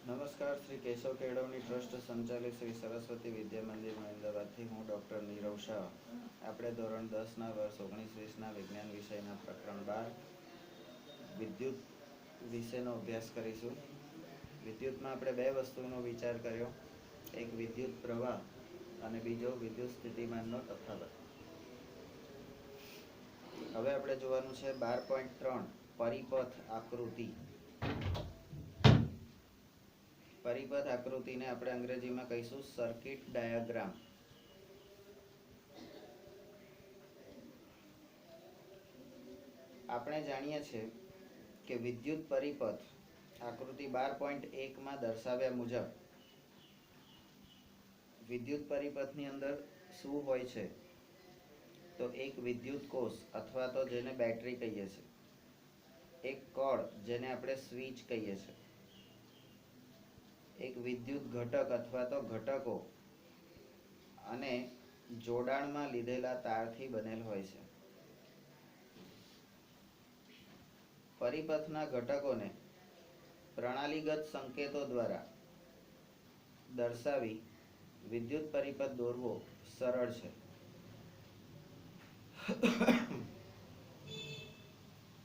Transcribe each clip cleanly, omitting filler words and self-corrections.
નમસ્કાર, શ્રી કેશવ કેળવણી ટ્રસ્ટ સંચાલિત શ્રી સરસ્વતી વિદ્યા મંદિર અમદાવાદથી હું ડૉક્ટર નીરવ શાહ. આપણે ધોરણ 10ના વર્ષ 19-20ના વિજ્ઞાન વિષયના પ્રકરણ 12 વિદ્યુત વિશેનો અભ્યાસ કરીશું. વિદ્યુતમાં આપણે બે વસ્તુનો વિચાર કર્યો, એક વિદ્યુત પ્રવાહ અને બીજો વિદ્યુત સ્થિતિમાનનો તફાવત. હવે આપણે જોવાનું છે 12.3 પરિપથ આકૃતિ. પરિપથ આકૃતિને આપણે અંગ્રેજીમાં કહીશું સર્કિટ ડાયાગ્રામ. આપણે જાણીએ છીએ કે વિદ્યુત પરિપથ આકૃતિ 12.1માં દર્શાવ્યા મુજબ વિદ્યુત પરિપથની અંદર શું હોય છે? તો એક વિદ્યુત કોષ અથવા તો જેને બેટરી કહીએ છીએ, એક કળ જેને આપણે સ્વિચ કહીએ છીએ, એક વિદ્યુત ઘટક અથવા તો ઘટકો અને જોડાણમાં લીધેલા તારથી બનેલ હોય છે. પરિપથના ઘટકોને પ્રણાલીગત સંકેતો દ્વારા દર્શાવી વિદ્યુત પરિપથ દોરવો સરળ છે.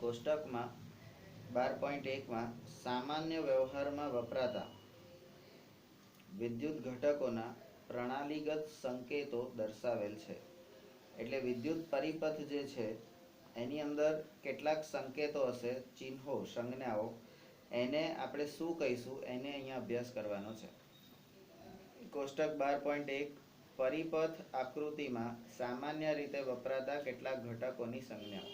કોષ્ટકમાં 12.1માં સામાન્ય વ્યવહારમાં વપરાતા વિદ્યુત ઘટકોના પ્રણાલીગત સંકેતો દર્શાવેલ છે. એટલે વિદ્યુત પરિપથ જે છે એની અંદર કેટલાક સંકેતો હશે, ચિહ્નો, સંજ્ઞાઓ, એને આપણે શું કહીશું એને અહીંયા અભ્યાસ કરવાનો છે. કોષ્ટક 12.1 પરિપથ આકૃતિમાં સામાન્ય રીતે વપરાતા કેટલાક ઘટકોની સંજ્ઞાઓ.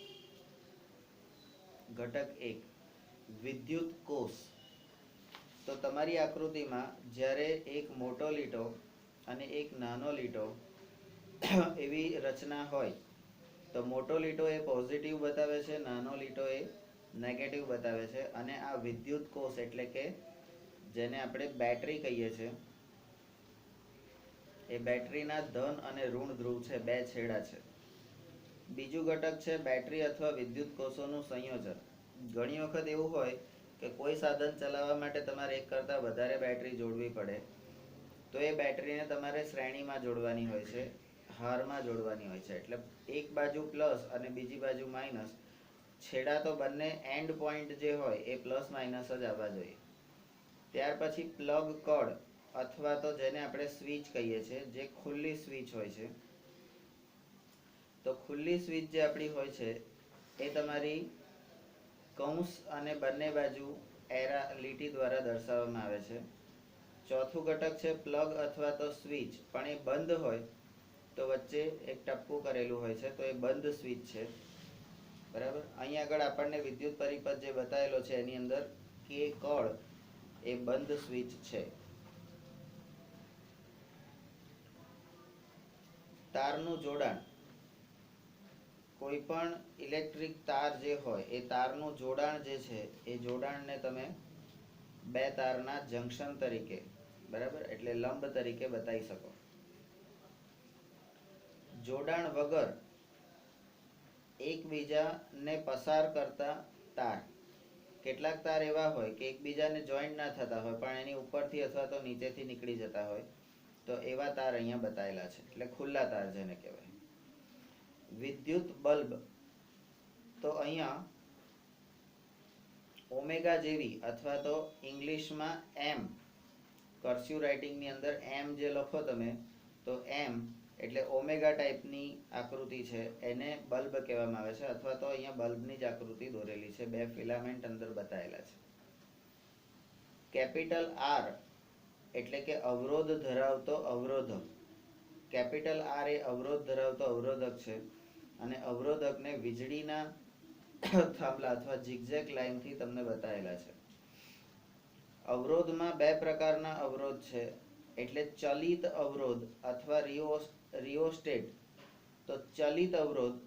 ઘટક 1 વિદ્યુત કોષ. તો તમારી આકૃતિમાં જ્યારે એક મોટો લીટો અને એક નાનો લીટો એવી રચના હોય તો મોટો લીટો એ પોઝિટિવ બતાવે છે, નાનો લીટો એ નેગેટિવ બતાવે છે. અને આ વિદ્યુત કોષ એટલે કે જેને આપણે બેટરી કહીએ છીએ, એ બેટરીના ધન અને ઋણ ધ્રુવ છે, બે છેડા છે. બીજું ઘટક છે બેટરી અથવા વિદ્યુત કોષોનું સંયોજન. ઘણી વખત એવું હોય કે કોઈ સાધન ચલાવવા માટે તમારે એક કરતાં વધારે બેટરી જોડવી પડે, તો એ બેટરીને તમારે શ્રેણીમાં જોડવાની હોય છે, હારમાં જોડવાની હોય છે. એટલે એક બાજુ પ્લસ અને બીજી બાજુ માઇનસ, છેડા તો બંને એન્ડ પોઈન્ટ જે હોય એ પ્લસ માઇનસ જ આવવા જોઈએ. ત્યાર પછી પ્લગ કળ અથવા તો જેને આપણે સ્વિચ કહીએ છીએ, જે ખુલ્લી સ્વિચ હોય છે. તો ખુલ્લી સ્વિચ જે આપણી હોય છે એ તમારી કૌંસ અને બંને બાજુ લીટી દ્વારા દર્શાવવામાં આવે છે. ચોથું ઘટક છે પ્લગ અથવા તો સ્વિચ, પણ એ બંધ હોય તો વચ્ચે એક ટપકું કરેલું હોય છે, તો એ બંધ સ્વિચ છે. બરાબર. અહીં આગળ આપણને વિદ્યુત પરિપથ જે બતાવેલો છે એની અંદર કે કળ એ બંધ સ્વિચ છે. તારનું જોડાણ. કોઈ પણ ઇલેક્ટ્રિક તાર જે હોય એ તારનું જોડાણ જે છે એ જોડાણને તમે બે તારના જંકશન તરીકે, બરાબર, એટલે લંબ તરીકે બતાવી શકો. જોડાણ વગર એકબીજાને પસાર કરતા તાર. કેટલાક તાર એવા હોય કે એકબીજાને જોઈન્ટ ના થતા હોય પણ એની ઉપરથી અથવા તો નીચેથી નીકળી જતા હોય, તો એવા તાર અહીંયા બતાવેલા છે, એટલે ખુલ્લા તાર જેને કહેવાય. વિદ્યુત બલ્બ. તો અહીંયા ઓમેગા જેવી અથવા તો ઇંગ્લિશમાં એમ, કર્સિવ રાઇટિંગની અંદર એમ જે લખો તમે, તો એમ એટલે ઓમેગા ટાઈપની આકૃતિ છે, એને બલ્બ કહેવામાં આવે છે. અથવા તો અહીંયા બલ્બની જ આકૃતિ દોરેલી છે, બે ફિલામેન્ટ અંદર બતાવેલા છે. કેપિટલ આર એટલે કે અવરોધ ધરાવતો અવરોધક. કેપિટલ આર એ અવરોધ ધરાવતો અવરોધક છે અને અવરોધકને વીજળીના થાંભલા અથવા ઝિગઝેગ લાઇનથી તમને બતાવેલા છે. અવરોધમાં બે પ્રકારના અવરોધ છે, એટલે ચલિત અવરોધ અથવા રિયોસ્ટેટ. તો ચલિત અવરોધ,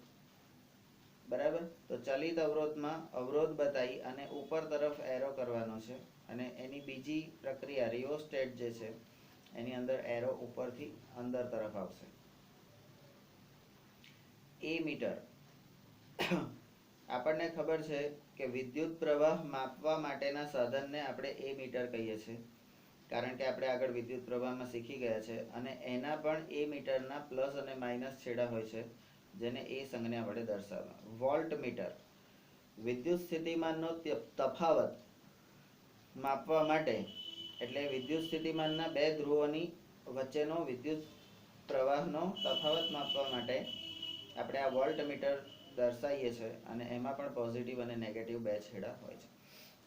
બરાબર. તો ચલિત અવરોધમાં અવરોધ બતાવી અને ઉપર તરફ એરો કરવાનો છે, અને એની બીજી પ્રક્રિયા રિયોસ્ટેટ જે છે એની અંદર એરો ઉપરથી અંદર તરફ આવશે. એ મીટર. આપણને ખબર છે કે વિદ્યુત પ્રવાહ માપવા માટેના સાધનને આપણે એ મીટર કહીએ છીએ. કારણ કે આપણે આગળ વિદ્યુત પ્રવાહમાં શીખી ગયા છે. અને એના પણ એ મીટરના પ્લસ અને માઇનસ છેડા હોય છે, જેને એ સંજ્ઞા વડે દર્શાવવા. વોલ્ટ મીટર વિદ્યુત સ્થિતિમાનનો તફાવત માપવા માટે, એટલે વિદ્યુત સ્થિતિમાનના બે ધ્રુવોની વચ્ચેનો વિદ્યુત પ્રવાહનો તફાવત માપવા માટે આપણે આ વોલ્ટ મીટર દર્શાવીએ છીએ. અને એમાં પણ પોઝિટિવ અને નેગેટિવ બે છેડા હોય છે.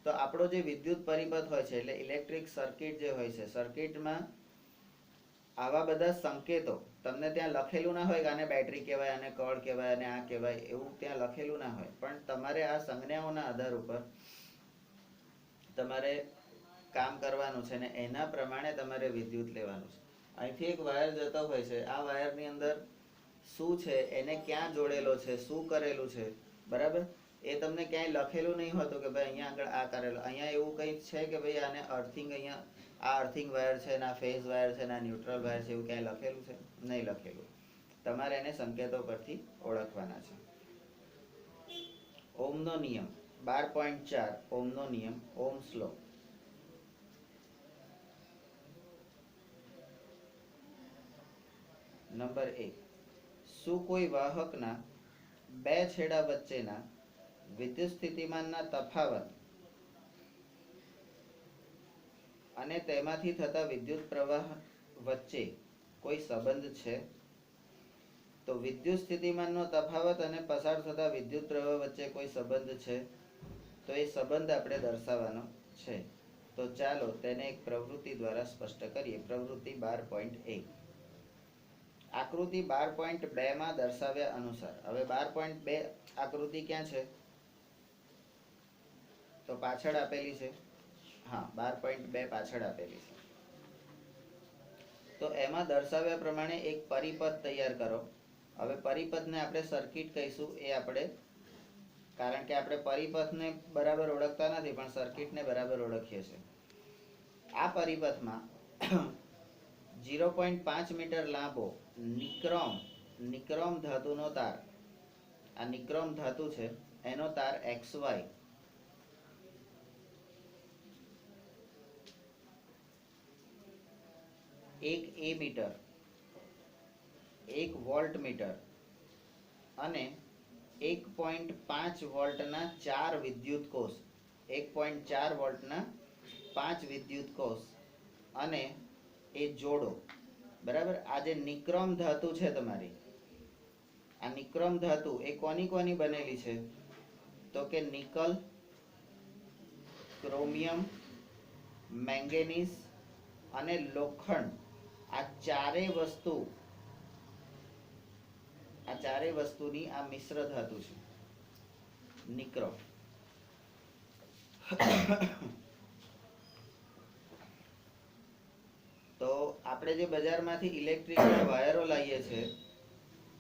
તો આપણો જે વિદ્યુત પરિપથ હોય છે, એટલે ઇલેક્ટ્રિક સર્કિટ જે હોય છે, સર્કિટમાં આવા બધા સંકેતો તમને ત્યાં લખેલું ના હોય કે આને બેટરી કહેવાય, આને કળ કહેવાય, અને આ કહેવાય, એવું ત્યાં લખેલું ના હોય. પણ તમારે આ સંજ્ઞાઓના આધાર ઉપર તમારે કામ કરવાનું છે, ને એના પ્રમાણે તમારે વિદ્યુત લેવાનું છે. અહીંથી એક વાયર જતો હોય છે, આ વાયરની અંદર શું છે, એને ક્યાં જોડેલો છે, શું કરેલું છે, બરાબર, એ તમને ક્યાંય લખેલું નહીં હોતું કે ભાઈ અહીંયા આગળ આ કરેલું. અહીંયા એવું કંઈ છે કે ભાઈ આને અર્થિંગ, અહીંયા આ અર્થિંગ વાયર છે, ના ફેઝ વાયર છે, ના ન્યુટ્રલ વાયર છે, એવું ક્યાંય લખેલું છે? નહીં લખેલું. તમારે એને સંકેતો પરથી ઓળખવાના છે. ઓમનો નિયમ 12.4 ઓમનો નિયમ, ઓહ્મ્સ લો. નંબર 1, શું કોઈ વાહકના બે છેડા વચ્ચેના વિદ્યુત સ્થિતિમાનના તફાવત અને તેમાંથી થતા વિદ્યુત પ્રવાહ વચ્ચે કોઈ સંબંધ છે? તો વિદ્યુત સ્થિતિમાનનો તફાવત અને પસાર થતા વિદ્યુત પ્રવાહ વચ્ચે કોઈ સંબંધ છે, તો એ સંબંધ આપણે દર્શાવવાનો છે. તો ચાલો તેને એક પ્રવૃત્તિ દ્વારા સ્પષ્ટ કરીએ. પ્રવૃત્તિ 12.1 આકૃતિ 12.2 માં દર્શાવ્યા અનુસાર. હવે 12.2 આકૃતિ ક્યાં છે? તો પાછળ આપેલી છે. હા, 12.2 પાછળ આપેલી છે. તો એમાં દર્શાવ્યા પ્રમાણે એક પરિપથ તૈયાર કરો. હવે પરિપથને આપણે સર્કિટ કહીશું. એ આપણે, કારણ કે આપણે પરિપથને બરાબર ઓળખતા નથી, પણ સર્કિટને બરાબર ઓળખીએ છીએ. આ પરિપથમાં 0.5 મીટર લાંબો નિક્રોમ ધાતુનો તાર, આ નિક્રોમ ધાતુ છે, એનો તાર XY 1 A meter, 1 voltmeter અને 1.5 વોલ્ટના 4 વિદ્યુત કોષ, 1.4 વોલ્ટના 5 વિદ્યુત કોષ અને એ જોડો. બરાબર. આ જે નિક્રોમ ધાતુ છે તમારી, આ નિક્રોમ ધાતુ એ કોની બનેલી છે? તો કે નિકલ, ક્રોમિયમ, મેંગેનીઝ અને લોખંડ, આ ચારેય વસ્તુની આ મિશ્ર ધાતુ છે નિક્રોમ. તો આપણે જે બજારમાંથી ઇલેક્ટ્રિકના વાયરો લાવીએ છીએ,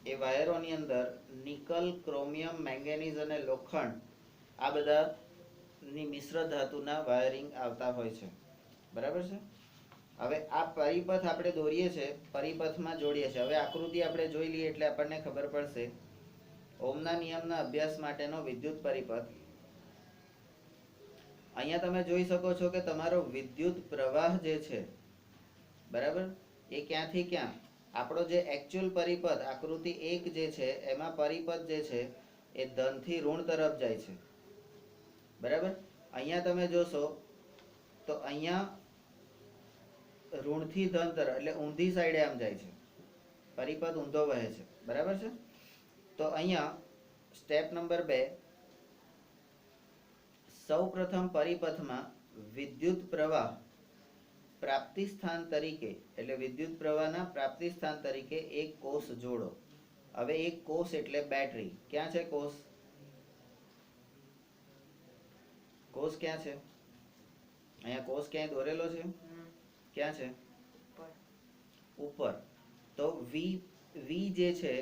એ વાયરોની અંદર નિકલ, ક્રોમિયમ, મેંગેનીઝ અને લોખંડ, આ બધાની મિશ્ર ધાતુના વાયરિંગ આવતા હોય છે. બરાબર છે. હવે આ પરિપથ આપણે દોરીએ છીએ, પરિપથમાં જોડીએ છીએ. હવે આકૃતિ આપણે જોઈ લઈએ એટલે આપણને ખબર પડશે. ઓહ્મના નિયમના અભ્યાસ માટેનો વિદ્યુત પરિપથ. અહીંયા તમે જોઈ શકો છો કે તમારો વિદ્યુત પ્રવાહ જે છે, બરાબર, એ ક્યાંથી ક્યાં, આપણો જે એકચ્યુઅલ પરિપથ આકૃતિ 1 જે છે, એમાં પરિપથ જે છે એ ધનથી ઋણ તરફ જાય છે. બરાબર. અહીંયા તમે જોશો તો અહીંયા ઋણથી ધન તરફ, એટલે ઊંધી સાઈડે આમ જાય છે, પરિપથ ઊંધો વહે છે. બરાબર છે. તો અહીંયા સ્ટેપ નંબર 2, સૌ પ્રથમ પરિપથમાં વિદ્યુત પ્રવાહ પ્રાપ્તિ સ્થાન તરીકે, એટલે વિદ્યુત પ્રવાહના પ્રાપ્તિ સ્થાન તરીકે એક કોષ જોડો. હવે એક કોષ એટલે બેટરી. ક્યાં છે કોષ? કોષ ક્યાં છે? અહીંયા કોષ ક્યાંય દોરેલો છે? ક્યાં છે? ઉપર. તો V જે છે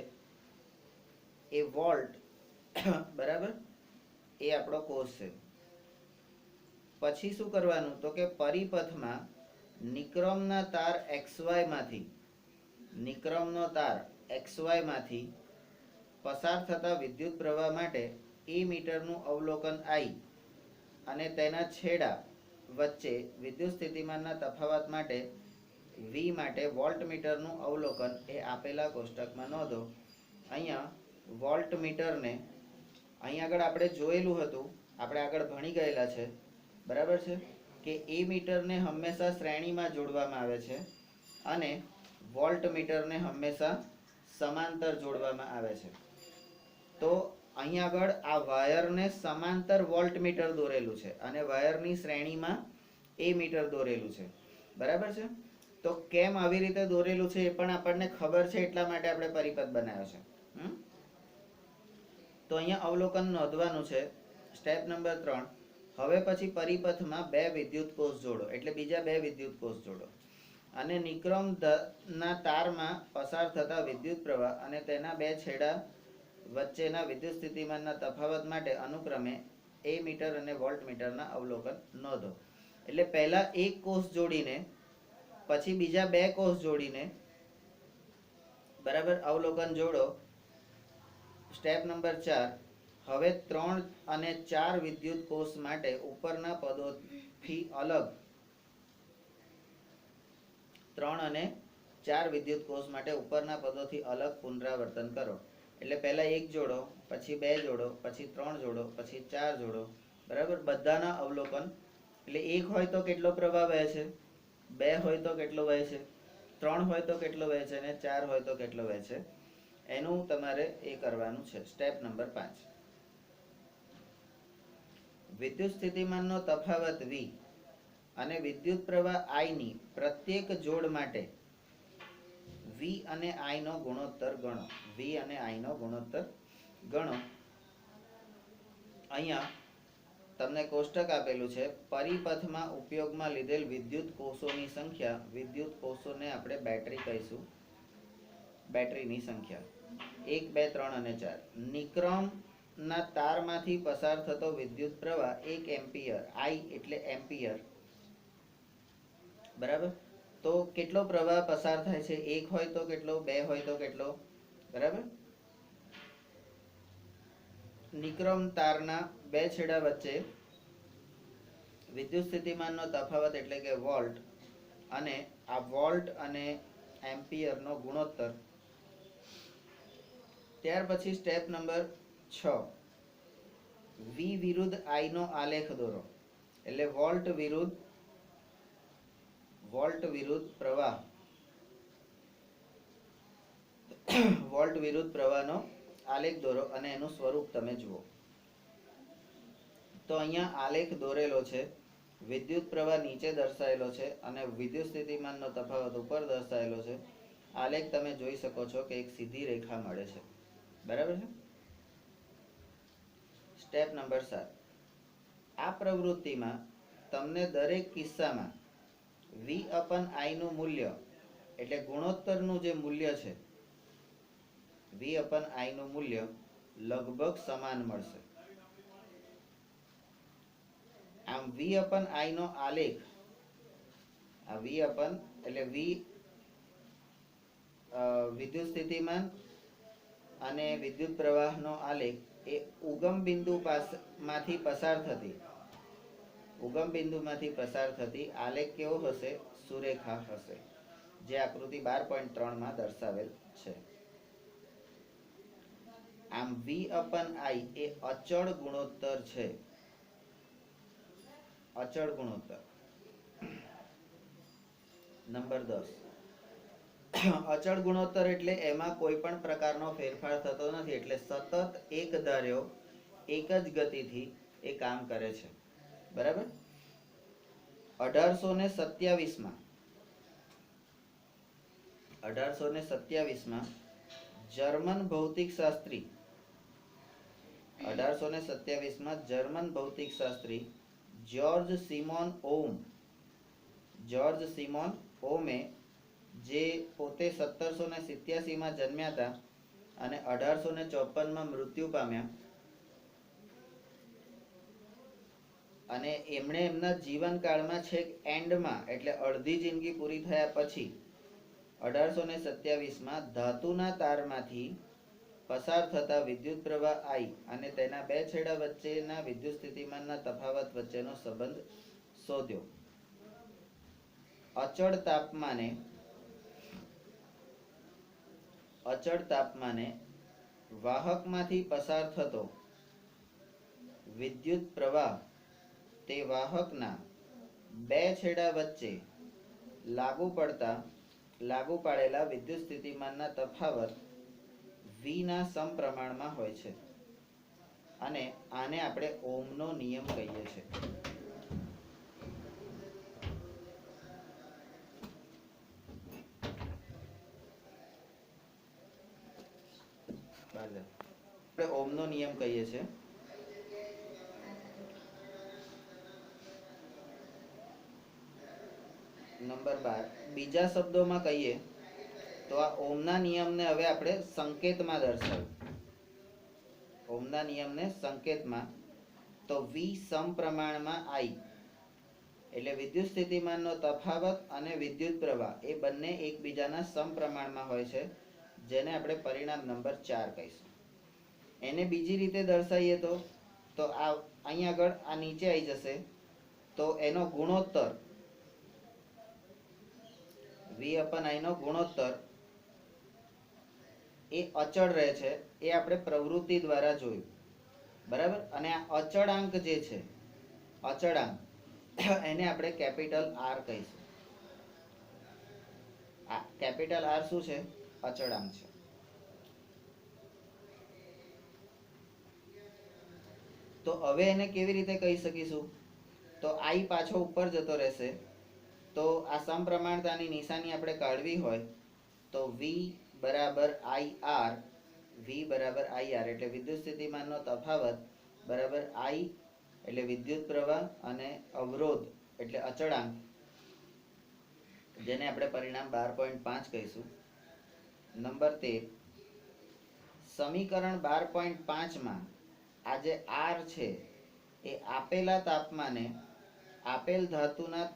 એ વોલ્ટ, બરાબર, એ આપણો કોષ છે. પછી શું કરવાનું? તો કે પરિપથમાં નિક્રોમના તાર XY માંથી પસાર થતા વિદ્યુત પ્રવાહ માટે E મીટરનું અવલોકન I અને તેના છેડા વચ્ચે વિદ્યુત સ્થિતિમાનના તફાવત માટે V માટે વોલ્ટમીટરનું અવલોકન એ આપેલા કોષ્ટકમાં નોંધો. અહીંયા વોલ્ટમીટરને અહીં આગળ આપણે જોયેલું હતું, આપણે આગળ ભણી ગયેલા છે, બરાબર છે, કે એ મીટરને હંમેશા શ્રેણીમાં જોડવામાં આવે છે અને વોલ્ટમીટરને હંમેશા સમાંતર જોડવામાં આવે છે. તો અહીં આગળ આ વાયરને સમાંતર વોલ્ટમીટર દોરેલું છે અને વાયરની શ્રેણીમાં એ મીટર દોરેલું છે, બરાબર છે. તો કેમ આવી રીતે દોરેલું છે એ પણ આપણને ખબર છે, એટલા માટે આપણે પરિપથ બનાવ્યો છે. તો અહીંયા અવલોકન નોંધવાનું છે. Step number 3. હવે પછી પરિપથમાં બે વિદ્યુત કોષ જોડો, એટલે બીજા બે વિદ્યુત કોષ જોડો અને નિક્રોમ ના તારમાં પસાર થતા વિદ્યુત પ્રવાહ અને તેના બે છેડા વચ્ચેના વિદ્યુત સ્થિતિમાનના તફાવત માટે અનુક્રમે એ મીટર અને વોલ્ટમીટરના અવલોકન નોંધો. એટલે પહેલા એક કોષ જોડીને પછી બીજા બે કોષ જોડીને, બરાબર, અવલોકન જોડો. Step number 4. હવે 3 અને 4 વિદ્યુત કોષ માટે ઉપરના પદોથી અલગ 3 અને 4 વિદ્યુત કોષ માટે ઉપરના પદોથી અલગ પુનરાવર્તન કરો. એટલે પહેલા 1 જોડો, પછી 2 જોડો, પછી 3 જોડો, પછી 4 જોડો, બરાબર. બધાના અવલોકન. એટલે 1 હોય તો કેટલો પ્રવાહ વહે છે, 2 હોય તો કેટલો વહે છે, 3 હોય તો કેટલો વહે છે અને 4 હોય તો કેટલો વહે છે, એનું તમારે એ કરવાનું છે. Step number 5. વિદ્યુત સ્થિતિમાનનો તફાવત V અને વિદ્યુત પ્રવાહ I ની પ્રત્યેક જોડ માટે V અને I નો ગુણોત્તર ગણો. V અને I નો ગુણોત્તર ગણો. અહીંયા તમને કોષ્ટક આપેલું છે. પરિપથમાં ઉપયોગમાં લીધેલ વિદ્યુત કોષોની સંખ્યા, વિદ્યુત કોષોને આપણે બેટરી કહીશું, બેટરીની સંખ્યા 1, 2, 3 અને 4. નિક્રોમ ના તારમાંથી પસાર થતો વિદ્યુત પ્રવાહ 1 એમ્પિયર, I એટલે એમ્પિયર, બરાબર. તો કેટલો પ્રવાહ પસાર થાય છે, 1 હોય તો કેટલો, 2 હોય તો કેટલો, બરાબર. નિક્રોમ તારના બે છેડા વચ્ચે વિદ્યુત સ્થિતિમાનનો તફાવત એટલે કે વોલ્ટ, અને આ વોલ્ટ અને એમ્પિયરનો ગુણોત્તર. ત્યાર પછી સ્ટેપ નંબર 6. V વિરુદ્ધ I નો આલેખ દોરો. એટલે વોલ્ટ વિરુદ્ધ પ્રવાહ વોલ્ટ વિરુદ્ધ પ્રવાહનો આલેખ દોરો અને એનું સ્વરૂપ તમે જુઓ. તો અહીંયા આલેખ દોરેલો છે. વિદ્યુત પ્રવાહ નીચે દર્શાવેલો છે અને વિદ્યુત સ્થિતિમાનનો તફાવત ઉપર દર્શાવેલો છે. આલેખ તમે જોઈ શકો છો કે એક સીધી રેખા મળે છે, બરાબર છે. Step number 7. આ પ્રવૃત્તિમાં તમને દરેક કિસ્સામાં V/I નું મૂલ્ય, એટલે ગુણોત્તરનું જે મૂલ્ય છે, V/I નું મૂલ્ય લગભગ સમાન મળશે. આમ V/I નો આલેખ, આ V એટલે V વિદ્યુત સ્થિતિમાન અને વિદ્યુત પ્રવાહનો આલેખ એ ઉગમ બિંદુમાંથી પસાર થતી આલેખ કેવો હશે, સુરેખા હશે, જે આકૃતિ 12.3 માં દર્શાવેલ છે. આમ V/I એ અચળ ગુણોત્તર છે, અચળ ગુણોત્તર. નંબર 10. અચળ ગુણોત્તર એટલે એમાં કોઈ પણ પ્રકારનો ફેરફાર થતો નથી, એટલે સતત એક ધાર્યો એક જ ગતિથી એ કામ કરે છે, બરાબર. 1827 માં જર્મન ભૌતિકશાસ્ત્રી જ્યોર્જ સિમોન ઓમે, જે પોતે 1787 માં જન્મ્યા હતા અને 1854 માં મૃત્યુ પામ્યા, અને એમણે એમના જીવનકાળમાં છેક એન્ડમાં, એટલે અડધી જિંદગી પૂરી થયા પછી 1827 માં ધાતુના તારમાંથી પસાર થતા વિદ્યુત પ્રવાહ I અને તેના બે છેડા વચ્ચેના વિદ્યુત સ્થિતિમાનના તફાવત વચ્ચેનો સંબંધ શોધ્યો. અચળ તાપમાને વાહકમાંથી પસાર થતો વિદ્યુત પ્રવાહ તે વાહકના બે છેડા વચ્ચે લાગુ પાડેલા વિદ્યુત સ્થિતિમાનના તફાવત V ના સમપ્રમાણમાં હોય છે અને આને આપણે ઓહમનો નિયમ કહીએ છીએ. આપણે ઓહમનો નિયમ કહીએ છીએ. નંબર 12 બીજા શબ્દોમાં કહીએ તો આ ઓહમના નિયમને હવે આપણે સંકેતમાં દર્શાવ્યું. ઓહમના નિયમને સંકેતમાં તો V સમપ્રમાણમાં I એટલે વિદ્યુત સ્થિતિમાનનો તફાવત અને વિદ્યુત પ્રવાહ એ બંને એકબીજાના સમપ્રમાણમાં હોય છે, જેને આપણે પરિણામ નંબર 4 કહીશું. એને બીજી રીતે દર્શાવીએ તો આ અહીં આગળ આ નીચે આવી જશે તો એનો ગુણોત્તર V/I નો ગુણોત્તર એ અચળ રહે છે. એ આપણે પ્રવૃત્તિ દ્વારા જોયું, બરાબર. અને આ અચળાંક જે છે, અચળાંક એને આપણે કેપિટલ R કહીશું. આ કેપિટલ R શું છે? અચળાંક છે. તો હવે એને કેવી રીતે કહી શકીશું? તો I પાછો ઉપર જતો રહેશે. તો આ સમપ્રમાણતાની નિશાની આપણે કાઢવી હોય તો V બરાબર IR, V બરાબર IR એટલે વિદ્યુત સ્થિતિમાનનો તફાવત બરાબર I એટલે વિદ્યુત પ્રવાહ અને અવરોધ એટલે અચળાંક, જેને આપણે પરિણામ 12.5 કહીશું. નંબર 13 સમીકરણ 12.5 માં આ જે R છે એ આપેલા તાપમાને આપેલ ધાતુના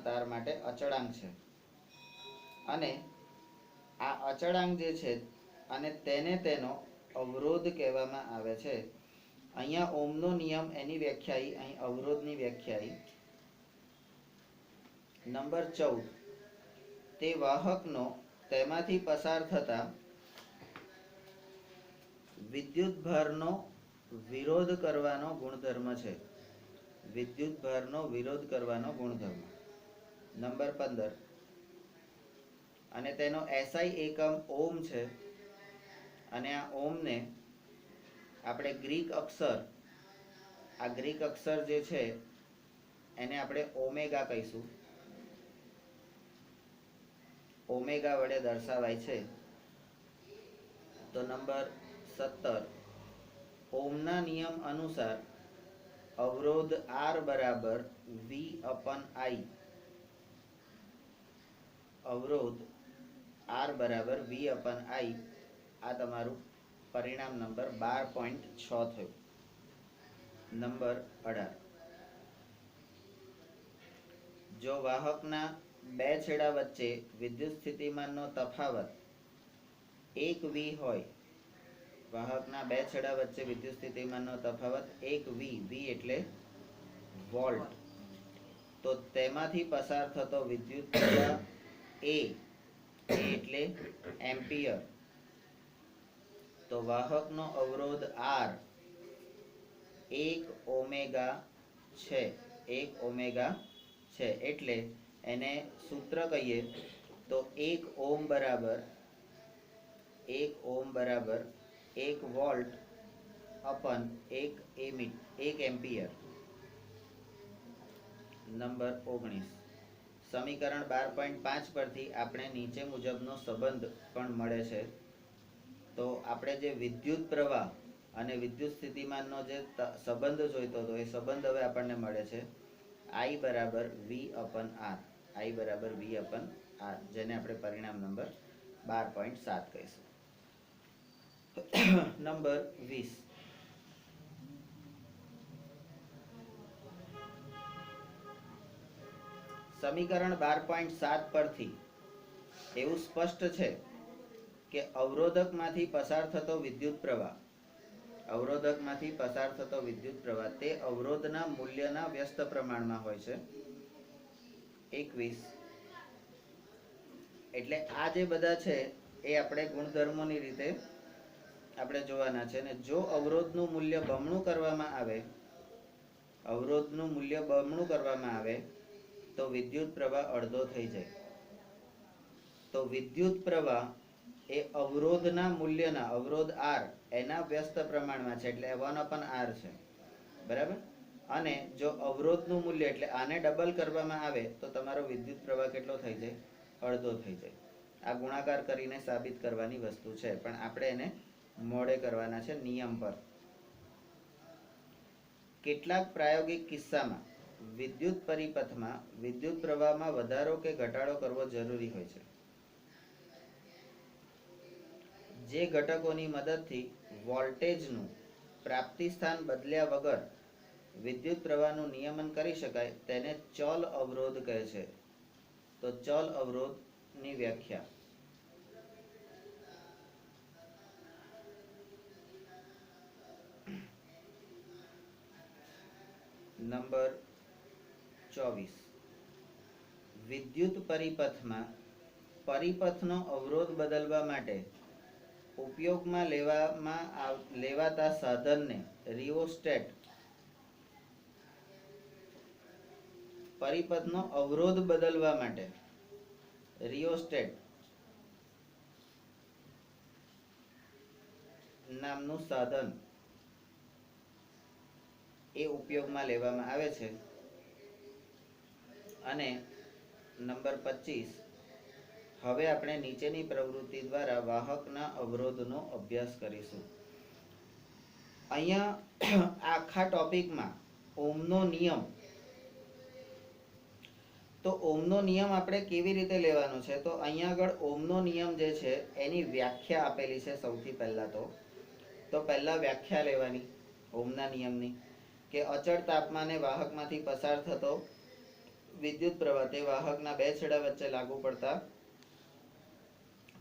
તાર માટે અચળાંક છે. અને આ અચળાંક જે છે અને તેને તેનો અવરોધ કહેવામાં આવે છે. અહીંયા ઓહમનો નિયમ એની વ્યાખ્યાઈ, અહીં અવરોધની વ્યાખ્યાઈ. નંબર 14 તે વાહકનો તેમાંથી પસાર થતા વિદ્યુત ભારનો વિરોધ કરવાનો ગુણધર્મ છે. વિદ્યુત ભારનો વિરોધ કરવાનો ગુણધર્મ. નંબર 15 અને તેનો SI એકમ ઓહમ છે. અને આ ઓહમને આપણે ગ્રીક અક્ષર જે છે એને આપણે ઓમેગા કહીશું. ઓમેગા વડે દર્શાવાય છે. તો નંબર 17 ઓહમના નિયમ અનુસાર અવરોધ R બરાબર V/I. અવરોધ R બરાબર V/I. આ તમારું પરિણામ નંબર 12.6 થયું. નંબર 18 જો વાહકના બે છેડા વચ્ચે વિદ્યુત સ્થિતિમાનનો તફાવત 1 V હોય, વાહકના બે છેડા વચ્ચે વિદ્યુત સ્થિતિમાનનો તફાવત 1 V, V એટલે વોલ્ટ, તો તેમાંથી પસાર થતો વિદ્યુત પ્રવાહ A એટલે એમ્પિયર. તો વાહકનો અવરોધ R 1 ઓમેગા છે. એટલે એને સૂત્ર કહીએ તો 1 ઓહમ બરાબર 1 વોલ્ટ અપન 1 એમ્પિયર. નંબર 19 સમીકરણ 12.5 પરથી આપણે નીચે મુજબનો સંબંધ પણ મળે છે. તો આપણે જે વિદ્યુત પ્રવાહ અને વિદ્યુત સ્થિતિમાનનો જે સંબંધ જોઈતો હતો એ સંબંધ હવે આપણને મળે છે. I બરાબર V/R. I બરાબર V/R, જેને આપણે પરિણામ નંબર 12.7 કહીશું. નંબર 20 સમીકરણ 12.7 પરથી એવું સ્પષ્ટ છે કે અવરોધકમાંથી પસાર થતો વિદ્યુત પ્રવાહ અવરોધકમાંથી પસાર થતો વિદ્યુત પ્રવાહ તે અવરોધના મૂલ્યના વ્યસ્ત પ્રમાણમાં હોય છે. 21. એટલે આ જે બધા છે એ આપણે ગુણધર્મોની રીતે આપણે જોવાના છે. અને જો અવરોધનું મૂલ્ય બમણું કરવામાં આવે તો વિદ્યુત પ્રવાહ અડધો થઈ જાય. તો વિદ્યુત પ્રવાહ એ અવરોધના મૂલ્યના, અવરોધ R એના વ્યસ્ત પ્રમાણમાં છે, એટલે 1/R છે. બરાબર. અને જો અવરોધનું મૂલ્ય એટલે આને ડબલ કરવામાં આવે તો તમારો વિદ્યુત પ્રવાહ કેટલો થઈ જાય? અડધો થઈ જાય. આ ગુણાકાર કરીને સાબિત કરવાની વસ્તુ છે, પણ આપણે એને મોડે કરવાના છે નિયમ પર. કેટલાક પ્રાયોગિક કિસ્સામાં વિદ્યુત પરિપથમાં વિદ્યુત પ્રવાહમાં વધારો કે ઘટાડો કરવો જરૂરી હોય છે. જે ઘટકોની મદદથી વોલ્ટેજનું પ્રાપ્તિ સ્થાન બદલ્યા વગર વિદ્યુત પ્રવાહનું નિયમન કરી શકાય તેને ચલ અવરોધ કહે છે. તો ચલ અવરોધની વ્યાખ્યા. નંબર 24. વિદ્યુત પરિપથમાં પરિપથનો અવરોધ બદલવા માટે ઉપયોગમાં લેવાતા સાધનને રિઓસ્ટેટ. પરિપથનો અવરોધ બદલવા માટે રિઓસ્ટેટ નામનું સાધન એ ઉપયોગમાં લેવામાં આવે છે. અને નંબર 25. હવે આપણે નીચેની પ્રવૃત્તિ દ્વારા વાહકના અવરોધનો અભ્યાસ કરીશું. અહીંયા આખા ટોપિકમાં ઓહમનો નિયમ, તો ઓહમનો નિયમ આપણે કેવી રીતે લેવાનો છે? તો અહીંયા આગળ ઓહમનો નિયમ જે છે એની વ્યાખ્યા આપેલી છે. સૌથી પહેલા તો પહેલા વ્યાખ્યા લેવાની ઓહમના નિયમની, કે અચળ તાપમાને વાહકમાંથી પસાર થતો વિદ્યુત પ્રવાહ તે વાહકના બે છેડા વચ્ચે લાગુ પડતા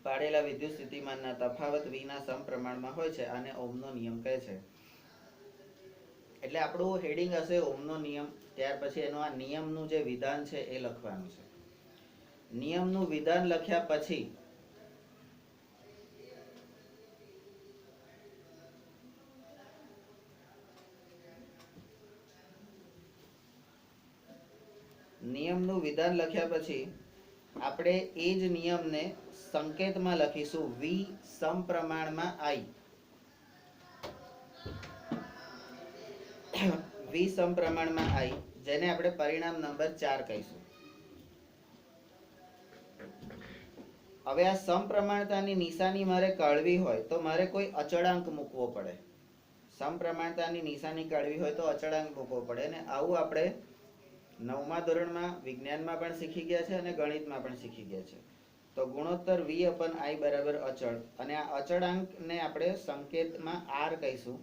પાડેલા વિદ્યુત સ્થિતિમાનના તફાવત વિના સમપ્રમાણમાં હોય છે. આને ઓહમનો નિયમ કહે છે. એટલે આપણું હેડિંગ હશે ઓહમનો નિયમ. ત્યાર પછી એનો આ નિયમનું જે વિધાન છે એ લખવાનું છે. નિયમનું વિધાન લખ્યા પછી આપણે એ જ નિયમને સંકેતમાં લખીશું V સમપ્રમાણમાં I. V સમપ્રમાણમાં I, જેને આપણે પરિણામ નંબર 4 કહીશું. હવે આ સમપ્રમાણતાની નિશાની મારે કાઢવી હોય તો મારે કોઈ અચળાંક મૂકવો પડે. સમપ્રમાણતાની નિશાની કાઢવી હોય તો અચળાંક મૂકવો પડે. ને આવું આપણે 9મા ધોરણમાં વિજ્ઞાનમાં પણ શીખી ગયા છે અને ગણિતમાં પણ શીખી ગયા છે. તો ગુણોત્તર V/I બરાબર અચળ, અને આ અચળાંકને આપણે સંકેતમાં R કહીશું.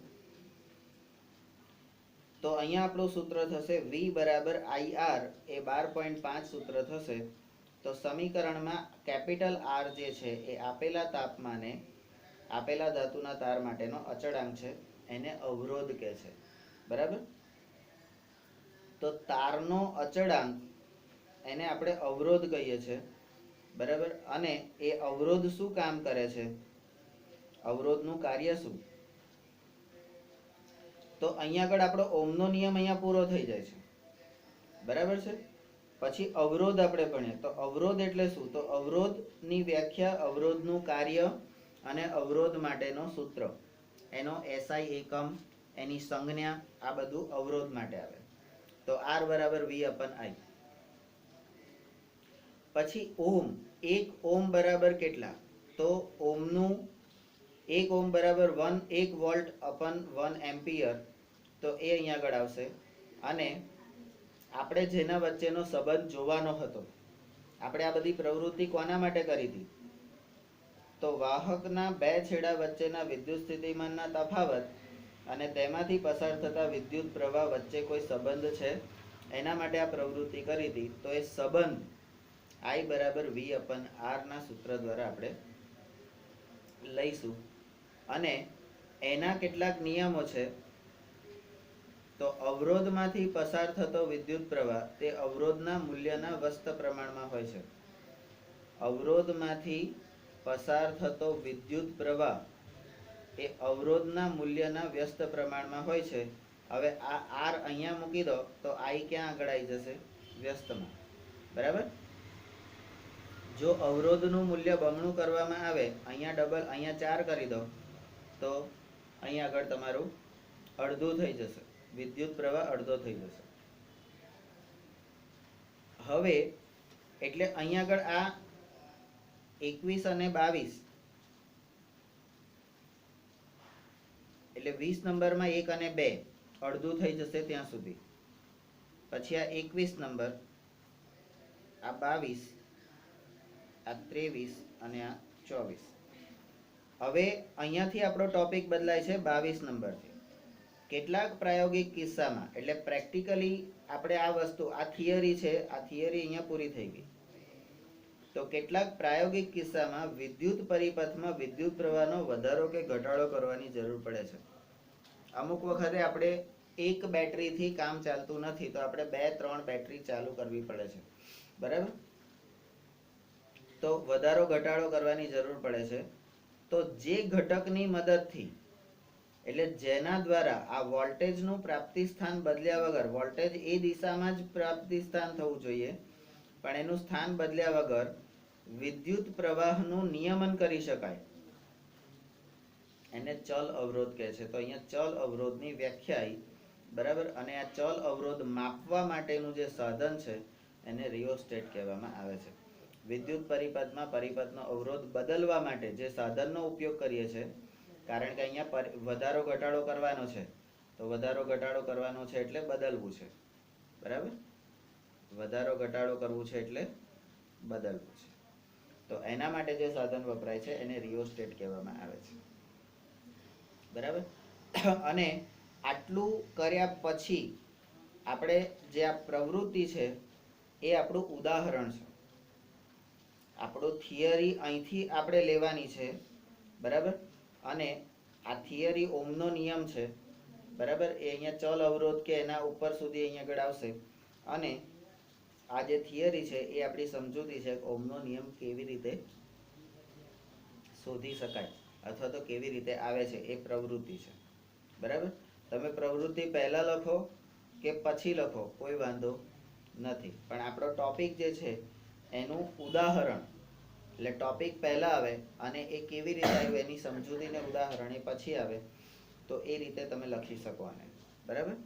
તો અહીંયા આપણું સૂત્ર થશે V બરાબર IR એ 12.5 સૂત્ર થશે. તો સમીકરણમાં કેપિટલ R જે છે એ આપેલા તાપમાને આપેલા ધાતુના તાર માટેનો અચળાંક છે, એને અવરોધ કહે છે. બરાબર. તો તારનો અચળાંક એને આપણે અવરોધ કહીએ છીએ. બરાબર. અને એ અવરોધ શું કામ કરે છે? અવરોધનું કાર્ય શું? તો અહીંયા આગળ આપણો ઓહમનો નિયમ અહીંયા પૂરો થઈ જાય છે. બરાબર છે. પછી અવરોધ આપણે ભણીએ. તો અવરોધ એટલે શું? તો અવરોધની વ્યાખ્યા, અવરોધનું કાર્ય અને અવરોધ માટેનો સૂત્ર, એનો SI એકમ, એની સંજ્ઞા, આ બધું અવરોધ માટે આવે. તો R બરાબર V/I. પછી ઓહમ. 1 ઓહમ બરાબર કેટલા? તો ઓહમનું 1 ઓહમ બરાબર 1 વોલ્ટ અપન 1 એમ્પિયર. તો એ અહીંયા આગળ આવશે. અને આપણે જેના વચ્ચેનો સંબંધ જોવાનો હતો, આપણે આ બધી પ્રવૃત્તિ કોના માટે કરી હતી? તો વાહકના બે છેડા વચ્ચેના વિદ્યુત સ્થિતિમાનના તફાવત અને તેમાંથી પસાર થતા વિદ્યુત પ્રવાહ વચ્ચે કોઈ સંબંધ છે એના માટે આ પ્રવૃત્તિ કરી હતી. તો એ સંબંધ I બરાબર V/R ના સૂત્ર દ્વારા આપણે લઈશું. અને એના કેટલાક નિયમો છે. તો અવરોધમાંથી પસાર થતો વિદ્યુત પ્રવાહ તે અવરોધના મૂલ્યના વ્યસ્ત પ્રમાણમાં હોય છે. અવરોધમાંથી પસાર થતો વિદ્યુત પ્રવાહ એ અવરોધના મૂલ્યના વ્યસ્ત પ્રમાણમાં હોય છે. હવે આ આર અહીંયા મૂકી દો તો આઈ ક્યાં આગળ આવી જશે? વ્યસ્તમાં. બરાબર? જો અવરોધનું મૂલ્ય બમણું કરવામાં આવે, અહીંયા ડબલ, અહીંયા 4 કરી દો તો અહીંયા આગળ તમારું અડધું થઈ જશે. વિદ્યુત પ્રવાહ અડધો થઈ જશે. હવે એટલે અહીંયા આગળ આ 21 અને 22 એટલે 20 નંબરમાં 1 અને 2 અડધું થઈ જશે ત્યાં સુધી. પછી આ 21 નંબર, આ 22, આ 23 અને આ 24. હવે અહીંયાથી આપણો ટોપિક બદલાય છે 22 નંબરથી. કેટલાક પ્રાયોગિક કિસ્સામાં, એટલે પ્રેક્ટિકલી આપણે આ વસ્તુ, આ થિયરી છે, આ થિયરી અહીંયા પૂરી થઈ ગઈ. તો કેટલાક પ્રાયોગિક કિસ્સામાં વિદ્યુત પરિપથમાં વિદ્યુત પ્રવાહનો વધારો કે ઘટાડો કરવાની જરૂર પડે છે. અમુક વખતે આપણે એક બેટરીથી કામ ચાલતું નથી, તો આપણે 2-3 બેટરી ચાલુ કરવી પડે છે. બરાબર? તો વધારો ઘટાડો કરવાની જરૂર પડે છે. તો જે ઘટકની મદદથી, એટલે જેના દ્વારા આ વોલ્ટેજનું પ્રાપ્તિ સ્થાન બદલ્યા વગર, વોલ્ટેજ એ દિશામાં જ પ્રાપ્તિ સ્થાન થવું જોઈએ, પણ એનું સ્થાન બદલ્યા વગર વિદ્યુત પ્રવાહનું નિયમન કરી શકાય, એને ચલ અવરોધ કહે છે. તો અહીંયા ચલ અવરોધની વ્યાખ્યા. બરાબર? અને આ ચલ અવરોધ માપવા માટેનું જે સાધન છે એને રિયોસ્ટેટ કહેવામાં આવે છે. વિદ્યુત પરિપથમાં પરિપથનો અવરોધ બદલવા માટે જે સાધનનો ઉપયોગ કરીએ છીએ, કારણ કે અહીંયા વધારો ઘટાડો કરવાનો છે, તો વધારો ઘટાડો કરવાનો છે એટલે બદલવું છે. બરાબર? વધારો ઘટાડો કરવું છે એટલે બદલવું છે. તો એના માટે જે સાધન વપરાય છે એને રિયોસ્ટેટ કહેવામાં આવે છે. બરાબર? અને આટલું કર્યા પછી આપણે જે આ પ્રવૃત્તિ છે એ આપણું ઉદાહરણ છે. આપણું થિયરી અહીંથી આપણે લેવાની છે. બરાબર? અને આ થિયરી ઓમનો નિયમ છે. બરાબર? એ અહીંયા ચલ અવરોધ કે એના ઉપર સુધી અહીંયા આગળ આવશે. અને આ જે થિયરી છે એ આપણી સમજૂતી છે ઓમનો નિયમ કેવી રીતે શોધી શકાય અથવા તો કેવી રીતે આવે છે એ પ્રવૃત્તિ છે. બરાબર? તમે પ્રવૃત્તિ પહેલા લખો કે પછી લખો કોઈ વાંધો નથી, પણ આપણો ટોપિક જે છે એનું ઉદાહરણ, એટલે ટોપિક પહેલા આવે અને એ કેવી રીતે આવ્યું એની સમજૂતીને ઉદાહરણ એ પછી આવે, તો એ રીતે તમે લખી શકો આને. બરાબર?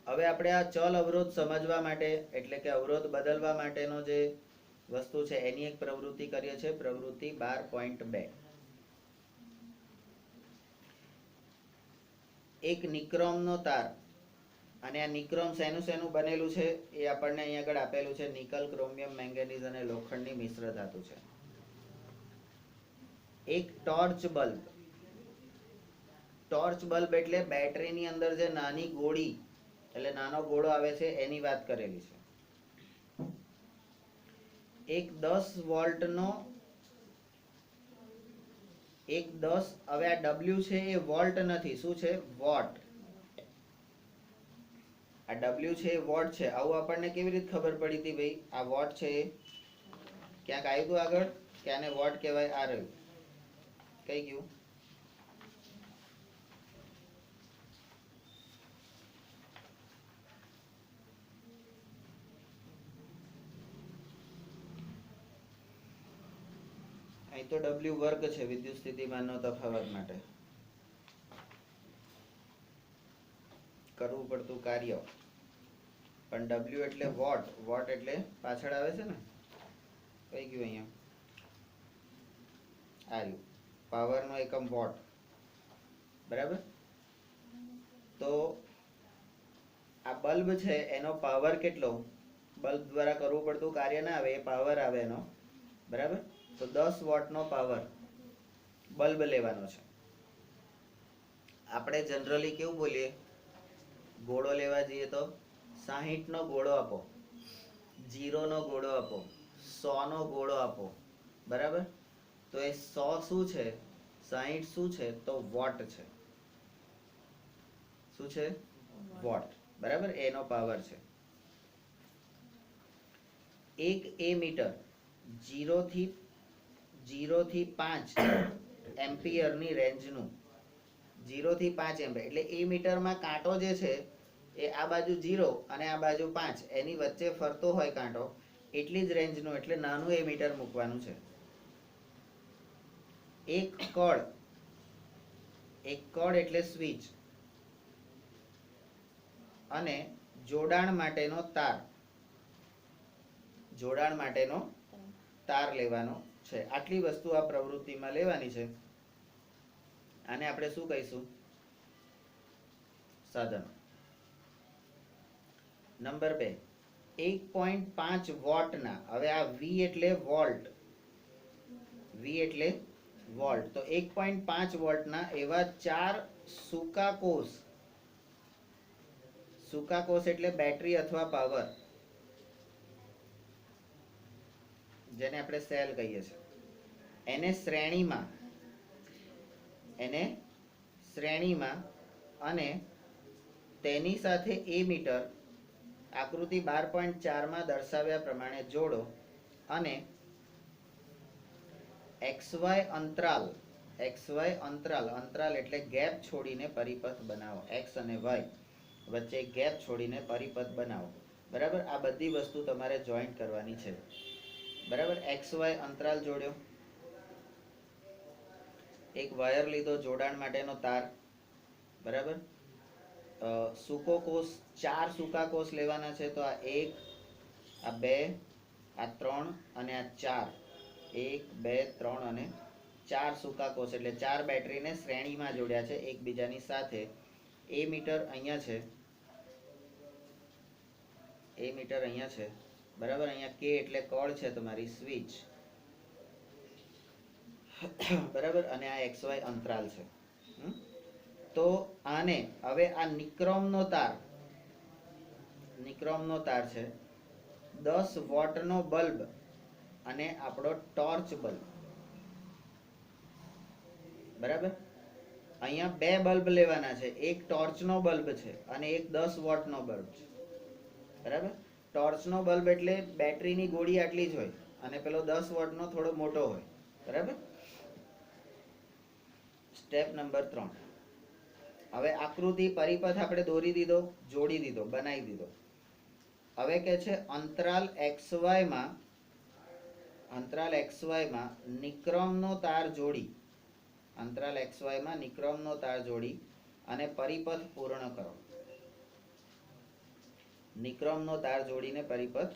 હવે આપણે આ ચલ અવરોધ સમજવા માટે, એટલે કે અવરોધ બદલવા માટેનો જે વસ્તુ છે એની એક પ્રવૃત્તિ કરીએ છીએ. પ્રવૃત્તિ 12.2. એક નિક્રોમનો તાર, અને આ નિક્રોમ શેનું બનેલું છે એ આપણને અહીંયા આગળ આપેલું છે. નિકલ, ક્રોમિયમ, મેંગેનીઝ અને લોખંડની મિશ્ર ધાતુ છે. એક ટોર્ચ બલ્બ. ટોર્ચ બલ્બ એટલે બેટરીની અંદર જે નાની ગોળી, એટલે નાનો ગોળો આવે છે એની વાત કરેલી છે. એક 10 વોલ્ટનો, એક 10, હવે આ W છે એ વોલ્ટ નથી, શું છે? વોટ. આ W છે એ વોટ છે. આવું આપણને કેવી રીતે ખબર પડી હતી ભાઈ? આ વોટ છે એ ક્યાંક આવ્યું હતું આગળ કે આને વોટ કહેવાય? આ રહ્યું, કઈ ગયું? અહીં તો W વર્ગ છે વિદ્યુત સ્થિતિમાનનો તફાવત માટે કરવું પડતું કાર્ય, પણ W એટલે વોટ. વોટ એટલે પાછળ આવે છે ને, કઈ ગયું અહીંયા? આ રહ્યું, પાવરનો એકમ વોટ. બરાબર? તો આ બલ્બ છે એનો પાવર કેટલો? બલ્બ દ્વારા કરવું પડતું કાર્ય ના આવે, એ પાવર આવે એનો. બરાબર? તો 10 વોટનો પાવર બલ્બ લેવાનો છે. આપણે જનરલી કેવું બોલીએ? ગોળો લેવા જઈએ તો 60 નો ગોળો આપો, 0 નો ગોળો આપો, 100 નો ગોળો આપો. બરાબર? તો એ 100 શું છે? 60 શું છે તો વોટ છે. શું છે? વોટ. બરાબર, એનો પાવર છે. એક એમીટર 0 થી 5 એમ્પિયરની રેન્જનું, 0 થી 5 એમ્પિયર એટલે એ મીટરમાં કાંટો જે છે એ આ બાજુ 0 અને આ બાજુ 5 એની વચ્ચે ફરતો હોય કાંટો, એટલી જ રેન્જનું એટલે નાનું એ મીટર મૂકવાનું છે. એક કળ એટલે સ્વિચ અને જોડાણ માટેનો તાર લેવાનો છે. આટલી વસ્તુ આ પ્રવૃત્તિમાં લેવાની છે. આને આપણે શું કહીશું? સાધન. નંબર 2, 1.5 વોટના, હવે આ વી એટલે વોલ્ટ, તો 1.5 વોલ્ટના એવા 4 સૂકા કોષ એટલે બેટરી અથવા પાવર, જેને આપણે સેલ કહીએ છીએ, એને શ્રેણીમાં અને તેની સાથે એમીટર આકૃતિ 12.4 માં દર્શાવ્યા પ્રમાણે જોડો અને XY અંતરાલ એટલે ગેપ છોડીને પરિપથ બનાવો. X અને Y વચ્ચે ગેપ છોડીને પરિપથ બનાવો. બરાબર, આ બધી વસ્તુ તમારે જોઈન્ટ કરવાની છે. બરાબર, XY અંતરાલ જોડ્યો, એક વાયર લીધો જોડાણ માટેનો તાર. બરાબર, સૂકો કોષ 4 સૂકા કોષ લેવાના છે. તો આ 1, આ 2, આ 3 અને આ 4, 1 2 3 અને 4 સૂકા કોષ એટલે 4 બેટરીને શ્રેણીમાં જોડ્યા છે એકબીજાની સાથે. એ મીટર અહીંયા છે. બરાબર, અહીંયા કે એટલે કળ છે તમારી, સ્વિચ. બરાબર, અને આ XY અંતરાલ છે. તો આને હવે આ નિક્રોમનો તાર છે, 10 વોટનો બલ્બ અને આપણો ટોર્ચ બલ્બ. બરાબર, અહીંયા 2 બલ્બ લેવાના છે, એક ટોર્ચનો બલ્બ છે અને એક 10 વોટનો બલ્બ છે. બરાબર, ટોર્ચનો બલ્બ એટલે બેટરીની ગોળી આટલી જ હોય અને પેલો 10 વોટનો થોડો મોટો હોય. બરાબર, સ્ટેપ નંબર 3. હવે આકૃતિ પરિપથ આપણે દોરી દીધો, જોડી દીધો, બનાવી દીધો. હવે કે છે અંતરાલ XY માં નિક્રોમનો તાર જોડી અને પરિપથ પૂર્ણ કરો. નિક્રોમનો તાર જોડીને પરિપથ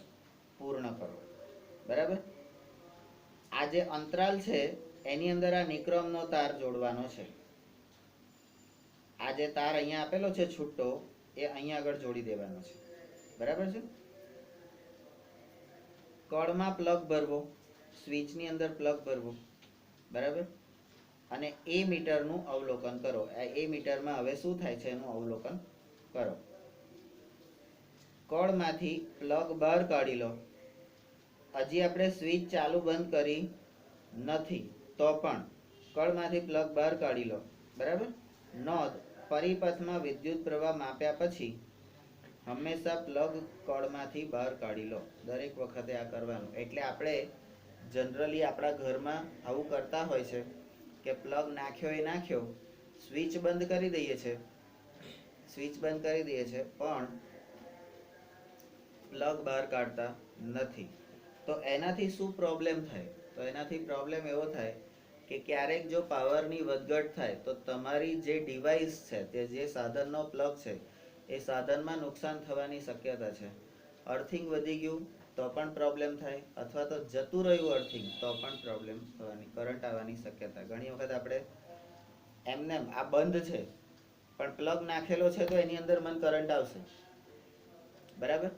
પૂર્ણ કરો. બરાબર, આ જે અંતરાલ છે એની અંદર આ નિક્રોમનો તાર જોડવાનો છે. આ જે તાર અહીંયા આપેલો છે છૂટો, એ અહીંયા આગળ જોડી દેવાનો છે. બરાબર છે, કળમાં પ્લગ ભરવો, સ્વિચની અંદર પ્લગ ભરવો. બરાબર, અને એ મીટરનું અવલોકન કરો. એ મીટરમાં હવે શું થાય છે એનું અવલોકન કરો. કળમાંથી પ્લગ બહાર કાઢી લો. હજી આપણે સ્વિચ ચાલુ બંધ કરી નથી તો પણ કળમાંથી પ્લગ બહાર કાઢી લો. બરાબર, નોંધ, પરિપથમાં વિદ્યુત પ્રવાહ માપ્યા પછી હંમેશા પ્લગ કળમાંથી બહાર કાઢી લો. દરેક વખતે આ કરવાનું. એટલે આપણે જનરલી આપણા ઘરમાં આવું કરતા હોય છે કે પ્લગ નાખ્યો, સ્વિચ બંધ કરી દઈએ છે, પણ પ્લગ બહાર કાઢતા નથી. તો એનાથી શું પ્રોબ્લેમ થાય? તો એનાથી પ્રોબ્લેમ એવો થાય કે ક્યારેક જો પાવરની વધઘટ થાય તો તમારી જે ડિવાઇસ છે, તે જે સાધનનો પ્લગ છે, એ સાધનમાં નુકસાન થવાની શક્યતા છે. અર્થિંગ વધી ગયું તો પણ પ્રોબ્લેમ થાય, અથવા તો જતું રહ્યું અર્થિંગ તો પણ પ્રોબ્લેમ થવાની, કરંટ આવવાની શક્યતા. ઘણી વખત આપણે એમને આ બંધ છે પણ પ્લગ નાખેલો છે તો એની અંદર મને કરંટ આવશે. બરાબર,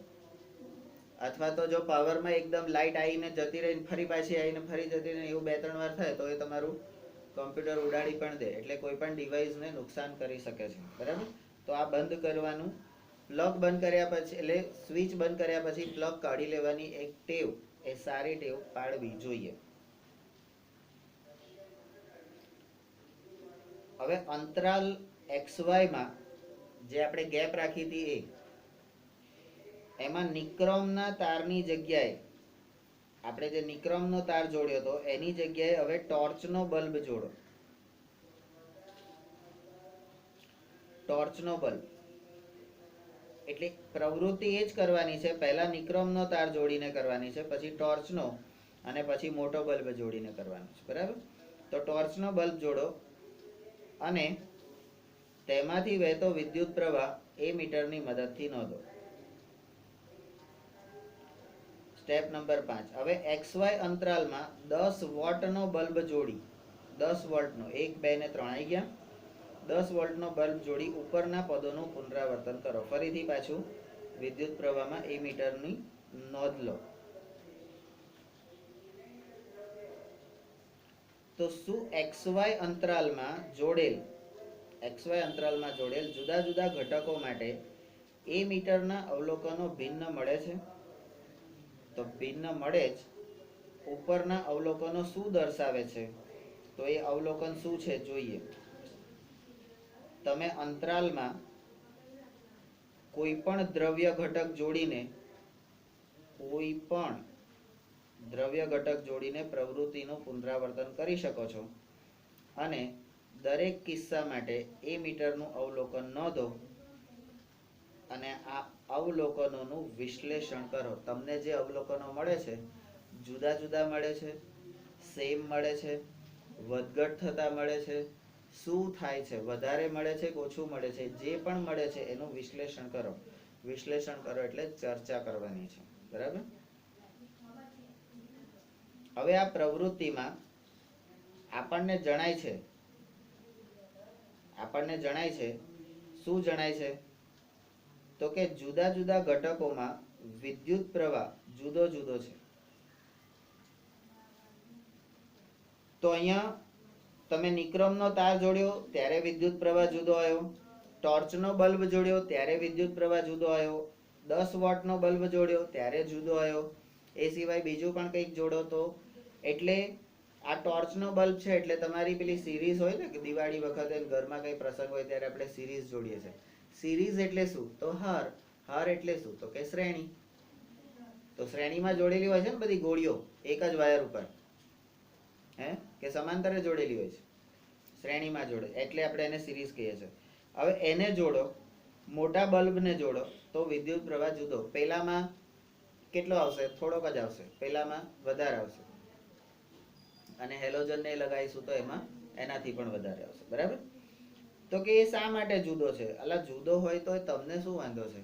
અથવા તો જો પાવરમાં એકદમ લાઇટ આવીને જતી રહીને ફરી પાછી આવીને ફરી જતી રહીને એવું 2-3 વાર થાય તો એ તમારું કમ્પ્યુટર ઉડાડી પણ દે. એટલે કોઈ પણ ડિવાઇસને નુકસાન કરી શકે છે. બરાબર, તો આ બંધ કરવાનું. પ્લગ બંધ કર્યા પછી એટલે સ્વિચ બંધ કર્યા પછી પ્લગ કાઢી લેવાની એક ટેવ, એ સારી ટેવ પાડવી જોઈએ. હવે અંતરાલ XY માં જે આપણે ગેપ રાખી હતી એમાં નિક્રમના તારની જગ્યાએ આપણે જે નિક્રમનો તાર જોડ્યો હતો એની જગ્યાએ હવે ટોર્ચનો બલ્બ જોડો. ટોર્ચનો બલ્બ એટલે પ્રવૃત્તિ એ જ કરવાની છે. પહેલા નિક્રમનો તાર જોડીને કરવાની છે, પછી ટોર્ચનો, અને પછી મોટો બલ્બ જોડીને કરવાનો છે. બરાબર? તો ટોર્ચનો બલ્બ જોડો અને તેમાંથી વહેતો વિદ્યુત પ્રવાહ એ મીટરની મદદથી નોંધો. Step number 5. હવે XY અંતરાલમાં 10 વોટનો બલ્બ જોડી, 10 વોલ્ટનો, 1 2 ને 3 આવી ગયા, 10 વોલ્ટનો બલ્બ જોડી ઉપરના પદોનું પુનરાવર્તન કરો. ફરીથી પાછું વિદ્યુત પ્રવાહમાં એ મીટરની નોંધ લો. તો શું XY અંતરાલમાં જોડેલ જુદા જુદા ઘટકો માટે એ મીટરના અવલોકનો ભિન્ન મળે છે? તો ભિન્ન મળે જ. ઉપરના અવલોકનો શું દર્શાવે છે? તો એ અવલોકન શું છે જોઈએ. તમે અંતરાલમાં કોઈ પણ દ્રવ્ય ઘટક જોડીને પ્રવૃત્તિનું પુનરાવર્તન કરી શકો છો અને દરેક કિસ્સા માટે એ મીટરનું અવલોકન નોંધો અને આ અવલોકનોનું વિશ્લેષણ કરો. તમને જે અવલોકનો મળે છે જુદા જુદા મળે છે, સેમ મળે છે, વધઘટ થતા મળે છે, શું થાય છે, વધારે મળે છે કે ઓછું મળે છે, જે પણ મળે છે એનું વિશ્લેષણ કરો. વિશ્લેષણ કરો એટલે ચર્ચા કરવાની છે. બરાબર? હવે આ પ્રવૃત્તિમાં આપણને જણાય છે શું જણાય છે? તો કે જુદા જુદા ઘટકોમાં વિદ્યુત પ્રવાહ જુદો જુદો છે. તો અહીંયા તમે નિક્રમનો તાર જોડ્યો ત્યારે વિદ્યુત પ્રવાહ જુદો આવ્યો, ટોર્ચનો બલ્બ જોડ્યો ત્યારે વિદ્યુત પ્રવાહ જુદો આવ્યો, 10 વોટનો બલ્બ જોડ્યો ત્યારે જુદો આવ્યો. એ સિવાય બીજું પણ કંઈક જોડો તો એટલે આ ટોર્ચનો બલ્બ છે એટલે તમારી પેલી સિરીઝ હોય ને કે દિવાળી વખતે ઘરમાં કઈ પ્રસંગ હોય ત્યારે આપણે સિરીઝ જોડીએ છીએ. સિરીઝ એટલે શું? તો હાર એટલે શું? તો કે શ્રેણી. તો શ્રેણીમાં જોડેલી હોય છે ને બધી ગોળીઓ એક જ વાયર ઉપર, કે સમાંતરે જોડેલી હોય છે, શ્રેણીમાં જોડે એટલે આપણે એને સિરીઝ કહીએ છીએ. હવે એને જોડો, મોટા બલ્બને જોડો તો વિદ્યુત પ્રવાહ જુદો. પેલામાં કેટલો આવશે? થોડોક જ આવશે. પેલામાં વધારે આવશે અને હેલોજનને લગાવીશું તો એમાં એનાથી પણ વધારે આવશે. બરાબર? તો કે એ શા માટે જુદો છે? અલા જુદો હોય તો તમને શું વાંધો છે?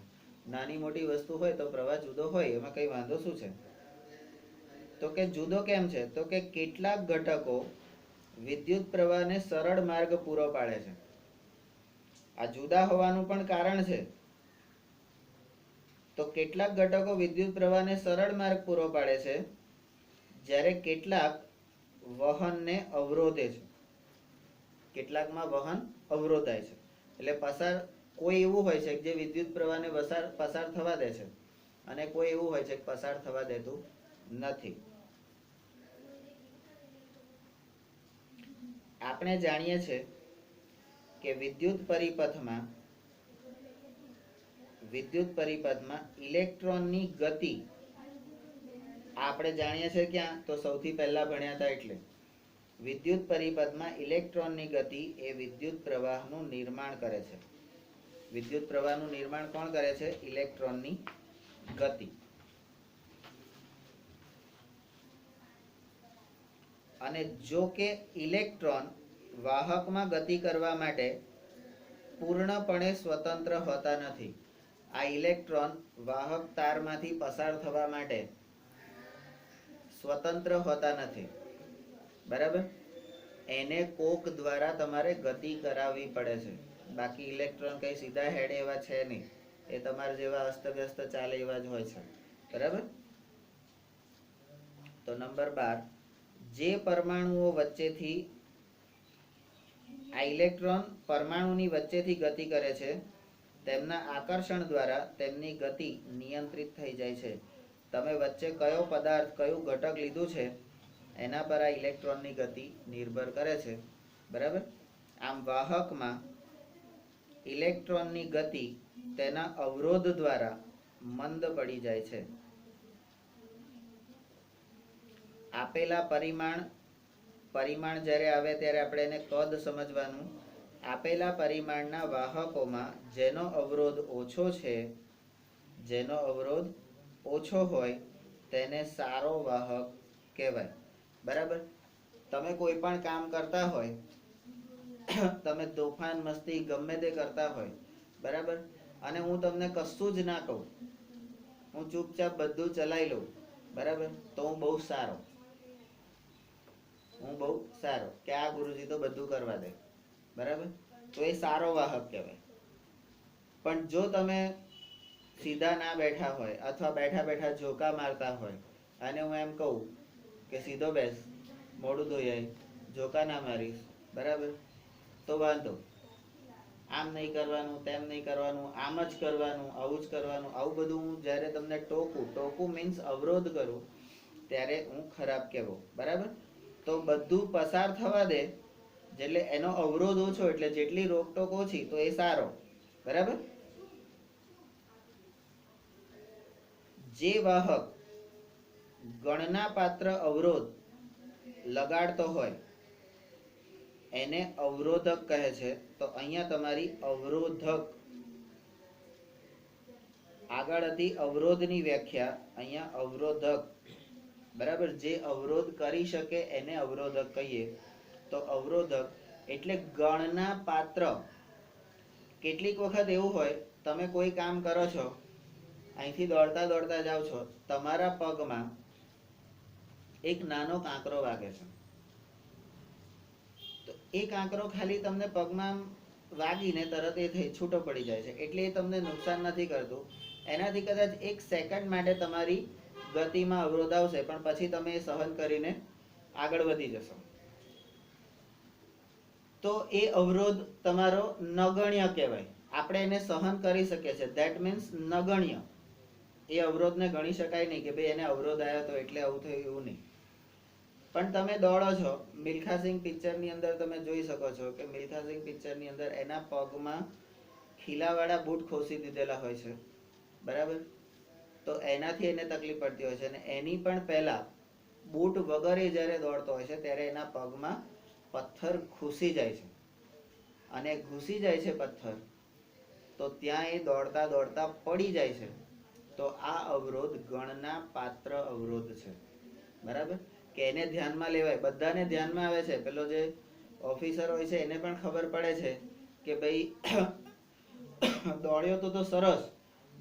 નાની મોટી વસ્તુ હોય તો પ્રવાહ જુદો હોય એમાં કઈ વાંધો શું છે? તો કે જુદો કેમ છે? તો કે કેટલાક ઘટકો વિદ્યુત પ્રવાહને સરળ માર્ગ પૂરો પાડે છે. આ જુદા હોવાનું પણ કારણ છે. તો કેટલાક ઘટકો વિદ્યુત પ્રવાહને સરળ માર્ગ પૂરો પાડે છે જ્યારે કેટલાક વહનને અવરોધે છે. કેટલાકમાં વહન અવરોધાય છે. એટલે કોઈ એવું હોય છે જે વિદ્યુત પ્રવાહને પસાર થવા દે છે અને કોઈ એવું હોય છે કે પસાર થવા દેતું નથી. આપણે જાણીએ છીએ કે વિદ્યુત પરિપથમાં ઇલેક્ટ્રોનની ગતિ આપણે જાણીએ છીએ ક્યાં? તો સૌથી પહેલા ભણ્યા હતા એટલે વિદ્યુત પરિપથમાં ઇલેક્ટ્રોનની ગતિ એ વિદ્યુત પ્રવાહનું નિર્માણ કરે છે. વિદ્યુત પ્રવાહનું નિર્માણ કોણ કરે છે? ઇલેક્ટ્રોનની ગતિ. અને જો કે ઇલેક્ટ્રોન વાહકમાં ગતિ કરવા માટે પૂર્ણપણે સ્વતંત્ર હોતા નથી. આ ઇલેક્ટ્રોન વાહક તારમાંથી પસાર થવા માટે સ્વતંત્ર હોતા નથી. બરાબર? એને કોક દ્વારા તમારે ગતિ કરાવવી પડે છે. બાકી ઇલેક્ટ્રોન કઈ સીધા હેડે એવા છે નહીં. એ તમારા જેવા અસ્તવ્યસ્ત ચાલે એવા જ હોય છે. બરાબર? તો નંબર 12, જે પરમાણુઓ વચ્ચેથી આ ઇલેક્ટ્રોન પરમાણુની વચ્ચેથી ગતિ કરે છે તેમના આકર્ષણ દ્વારા તેમની ગતિ નિયંત્રિત થઈ જાય છે. તમે વચ્ચે કયો પદાર્થ, કયું ઘટક લીધું છે એના પર આ ઇલેક્ટ્રોનની ગતિ નિર્ભર કરે છે. બરાબર? આમ વાહકમાં ઇલેક્ટ્રોનની ગતિ તેના અવરોધ દ્વારા મંદ પડી જાય છે. આપેલા પરિમાણ જ્યારે આવે ત્યારે આપણે એને કદ સમજવાનું. આપેલા પરિમાણના વાહકોમાં જેનો અવરોધ ઓછો હોય તેને સારો વાહક કહેવાય. બરાબર. તમે કોઈ પણ કામ કરતા હોય, તમે તોફાન મસ્તી ગમે તે કરતા હોય, બરાબર, અને હું તમને કશું જ ના કહું, હું ચૂપચાપ બધું ચલાવી લઉં, બરાબર, તો હું બહુ સારો કે આ ગુરુજી તો બધું કરવા દે, બરાબર, તો એ સારો વાહક કહેવાય. પણ જો તમે સીધા ના બેઠા હોય અથવા બેઠા બેઠા ઝોકા મારતા હોય અને હું એમ કહું કે સીધો બેસ, મોઢું ધોઈ આય, ઝોકા ના મારીશ, બરાબર, તો વાંધો. આમ નહીં કરવાનું, તેમ નહીં કરવાનું, આમ જ કરવાનું, આવું જ કરવાનું, આવું બધું હું જ્યારે તમને ટોકું મીન્સ અવરોધ કરું ત્યારે હું ખરાબ કહેવો. બરાબર. તો બધું પસાર થવા દે, એટલે એનો અવરોધ ઓછો, એટલે જેટલી રોકટોક ઓછી તો એ સારો. બરાબર. જે વાહક ગણના પાત્ર અવરોધ લગાડતો હોય એને અવરોધક કહે છે. તો અહીંયા તમારી અવરોધક આગળ હતી અવરોધની વ્યાખ્યા, અહીંયા અવરોધક. બરાબર. જે અવરોધ કરી શકે એને અવરોધક કહીએ. તો અવરોધક એટલે ગણના પાત્ર. કેટલીક વખત એવું હોય, તમે કોઈ કામ કરો છો, અહીંથી દોડતા દોડતા જાઓ છો, તમારા પગમાં એક નાનો કાંકરો વાગે છે. તો એ કાંકરો ખાલી તમને પગમાં વાગીને તરત એ થઈ છૂટો પડી જાય છે, એટલે એ તમને નુકસાન નથી કરતું. એનાથી કદાચ 1 સેકન્ડ માટે તમારી ગતિમાં અવરોધ આવશે, પણ પછી તમે એ સહન કરીને આગળ વધી જશો. તો એ અવરોધ તમારો નગણ્ય કહેવાય. આપણે એને સહન કરી શકીએ છીએ, ધેટ મીન્સ નગણ્ય. એ અવરોધને ગણી શકાય નહીં કે ભાઈ એને અવરોધ આવ્યો તો એટલે આવું થયું, એવું નહીં. પણ તમે દોડો છો, મિલ્ખા સિંહ પિક્ચરની અંદર તમે જોઈ શકો છો કે મિલ્ખા સિંહ પિક્ચરની અંદર એના પગમાં ખીલાવાળા બૂટ ખોસી દીધેલા હોય છે, બરાબર. તો એનાથી એને તકલીફ પડતી હોય છે, અને એની પણ પહેલા બૂટ વગર એ જ્યારે દોડતો હોય છે ત્યારે એના પગમાં પથ્થર ઘૂસી જાય છે, અને ઘૂસી જાય છે પથ્થર, તો ત્યાં એ દોડતા દોડતા પડી જાય છે. તો આ અવરોધ ગણના પાત્ર અવરોધ છે. બરાબર. કે એને ધ્યાનમાં લેવાય, બધાને ધ્યાનમાં આવે છે. પેલો જે ઓફિસર હોય છે એને પણ ખબર પડે છે કે ભાઈ દોડ્યો તો સરસ,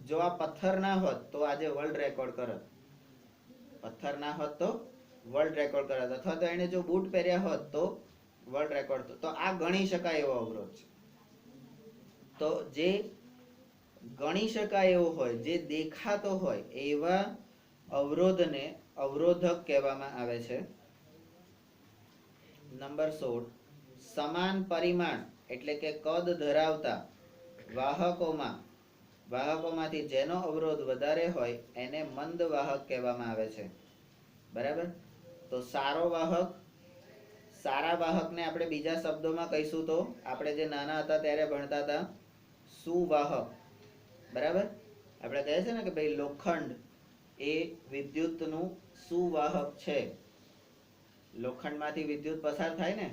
જો આ પથ્થર ના હોત તો આજે વર્લ્ડ રેકોર્ડ કરત, અથવા તો એને જો બૂટ પહેર્યા હોત તો વર્લ્ડ રેકોર્ડ. તો આ ગણી શકાય એવો અવરોધ છે. તો જે ગણી શકાય એવો હોય, જે દેખાતો હોય એવા અવરોધને અવરોધક કહેવામાં આવે છે. નંબર 16, સમાન પરિમાણ એટલે કે કદ ધરાવતા વાહકોમાંથી જેનો અવરોધ વધારે હોય એને મંદ વાહક કહેવામાં આવે છે. બરાબર. તો સારા વાહકને આપણે બીજા શબ્દોમાં કહીશું તો આપણે જે નાના હતા ત્યારે ભણતા હતા સુવાહક. બરાબર. આપણે કહે છે ને કે ભાઈ લોખંડ એ વિદ્યુતનું સુવાહક છે. લોખંડમાંથી વિદ્યુત પસાર થાય ને,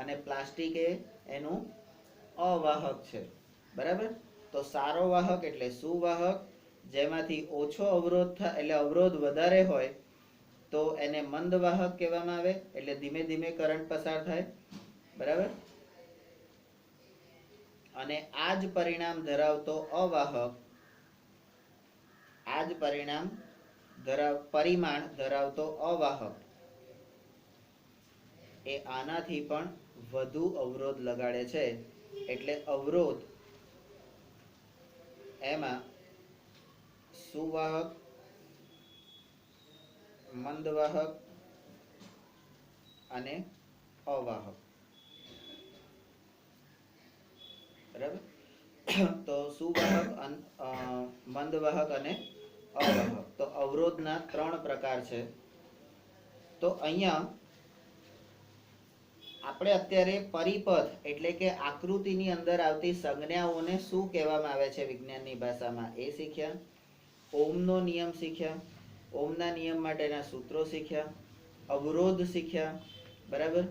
અને પ્લાસ્ટિક એ એનું અવાહક છે. બરાબર. તો સારો વાહક એટલે સુવાહક, જેમાંથી ઓછો અવરોધ થાય, એટલે અવરોધ વધારે હોય તો એને મંદ વાહક કહેવામાં આવે, એટલે ધીમે ધીમે કરંટ પસાર થાય. બરાબર. અને આ જ પરિણામ ધરાવતો પરિમાણ ધરાવતો અવાહક એ આનાથી પણ વધુ અવરોધ લગાડે છે. એટલે અવરોધ એમાં સુવાહક, મંદવાહક અને અવાહક. બરાબર. તો સુવાહક, મંદવાહક અને અવાહક. તો અવરોધના 3 પ્રકાર છે. તો અહીંયા આપણે અત્યારે પરિપથ એટલે કે આકૃતિની અંદર આવતી સંજ્ઞાઓને શું કહેવામાં આવે છે વિજ્ઞાનની ભાષામાં એ શીખ્યા. ઓમનો નિયમ શીખ્યા, ઓમના નિયમ માટેના સૂત્રો શીખ્યા, અવરોધ શીખ્યા. બરાબર.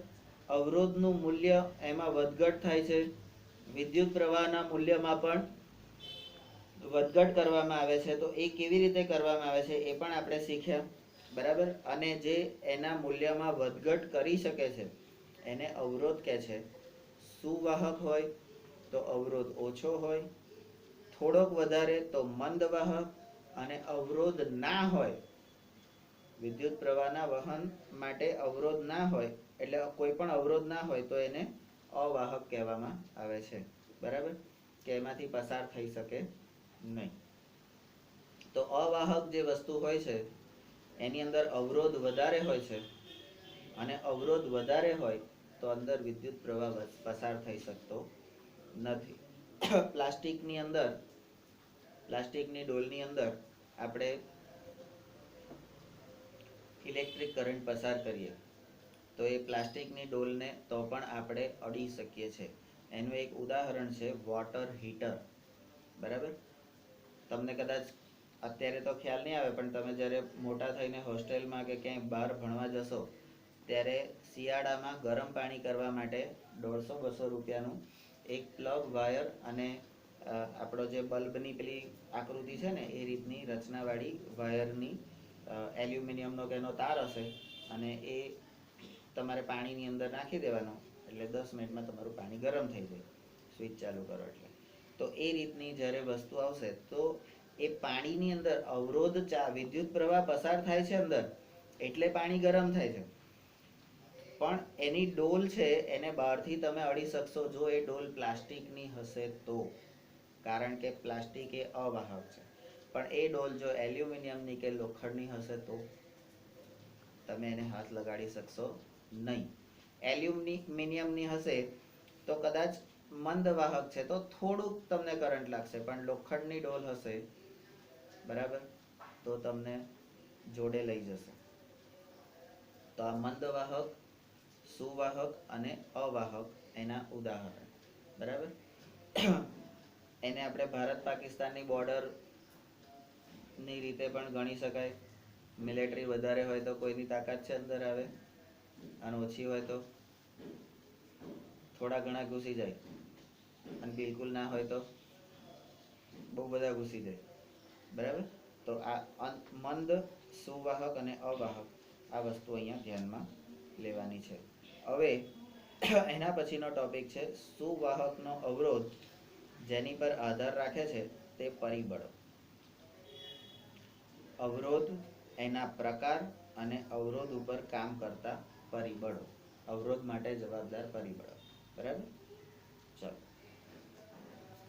અવરોધનું મૂલ્ય એમાં વધઘટ થાય છે, વિદ્યુત પ્રવાહના મૂલ્યમાં પણ વધઘટ કરવામાં આવે છે. તો એ કેવી રીતે કરવામાં આવે છે એ પણ આપણે શીખ્યા. બરાબર. અને જે એના મૂલ્યમાં વધઘટ કરી શકે છે એને અવરોધ કહે છે. સુવાહક હોય તો અવરોધ ઓછો હોય, થોડોક વધારે તો મંદ વાહક, અને અવરોધ ના હોય, વિદ્યુત પ્રવાહના વહન માટે અવરોધ ના હોય, એટલે કોઈ પણ અવરોધ ના હોય તો એને અવાહક કહેવામાં આવે છે. બરાબર. કે એમાંથી પસાર થઈ શકે નહીં. તો અવાહક જે વસ્તુ હોય છે એની અંદર અવરોધ વધારે હોય છે, અને અવરોધ વધારે હોય તો અંદર વિદ્યુત પ્રવાહ પસાર થઈ શકતો નથી. પ્લાસ્ટિકની અંદર, પ્લાસ્ટિકની ડોલની અંદર આપણે ઇલેક્ટ્રિક કરંટ પસાર કરીએ તો એ પ્લાસ્ટિકની ડોલને તો પણ આપણે અડી શકીએ છીએ. એનું એક ઉદાહરણ છે વોટર હીટર. બરાબર. તમને કદાચ અત્યારે તો ખ્યાલ નહીં આવે, પણ તમે જ્યારે મોટા થઈને હોસ્ટેલમાં કે ક્યાંય બહાર ભણવા જશો ત્યારે શિયાળામાં ગરમ પાણી કરવા માટે 150-200 રૂપિયાનું એક પ્લગ વાયર અને આપણો જે બલ્બની પેલી આકૃતિ છે ને એ રીતની રચનાવાળી વાયરની એલ્યુમિનિયમનો કે એનો તાર હશે, અને એ તમારે પાણીની અંદર નાખી દેવાનો એટલે 10 મિનિટમાં તમારું પાણી ગરમ થઈ જાય, સ્વિચ ચાલુ કરો એટલે. તો એ રીતની જ્યારે વસ્તુ આવશે તો એ પાણીની અંદર અવરોધ વિદ્યુત પ્રવાહ પસાર થાય છે અંદર, એટલે પાણી ગરમ થાય છે. પણ એની ડોલ છે એને બહારથી તમે અડી શકશો જો એ ડોલ પ્લાસ્ટિકની હશે તો, કારણ કે પ્લાસ્ટિક એ અવાહક છે. પણ એ ડોલ જો એલ્યુમિનિયમની કે લોખંડની હશે તો તમે એને હાથ લગાડી શકશો નહીં. એલ્યુમિનિયમની હશે તો કદાચ મંદ વાહક છે તો થોડુંક તમને કરંટ લાગશે, પણ લોખંડની ડોલ હશે, બરાબર, તો તમને જોડે લઈ જશે. તો આ મંદ વાહક, સુવાહક અને અવાહક એના ઉદાહરણ. બરાબર. એને આપણે ભારત પાકિસ્તાનની બોર્ડર ની રીતે પણ ગણી શકાય. મિલિટરી વધારે હોય તો કોઈની તાકાત છે અંદર આવે, અને ઓછી હોય તો થોડા ઘણા ઘૂસી જાય, અને બિલકુલ ના હોય તો બહુ બધા ઘૂસી જાય. બરાબર. તો આ મંદ, સુવાહક અને અવાહક આ વસ્તુ અહીંયા ધ્યાનમાં લેવાની છે. હવે એના પછીનો ટોપિક છે સુવાહકનો અવરોધ જેની પર આધાર રાખે છે તે પરિબળો. અવરોધ, એના પ્રકાર અને અવરોધ ઉપર કામ કરતા પરિબળો, અવરોધ માટે જવાબદાર પરિબળો. બરાબર. ચલો.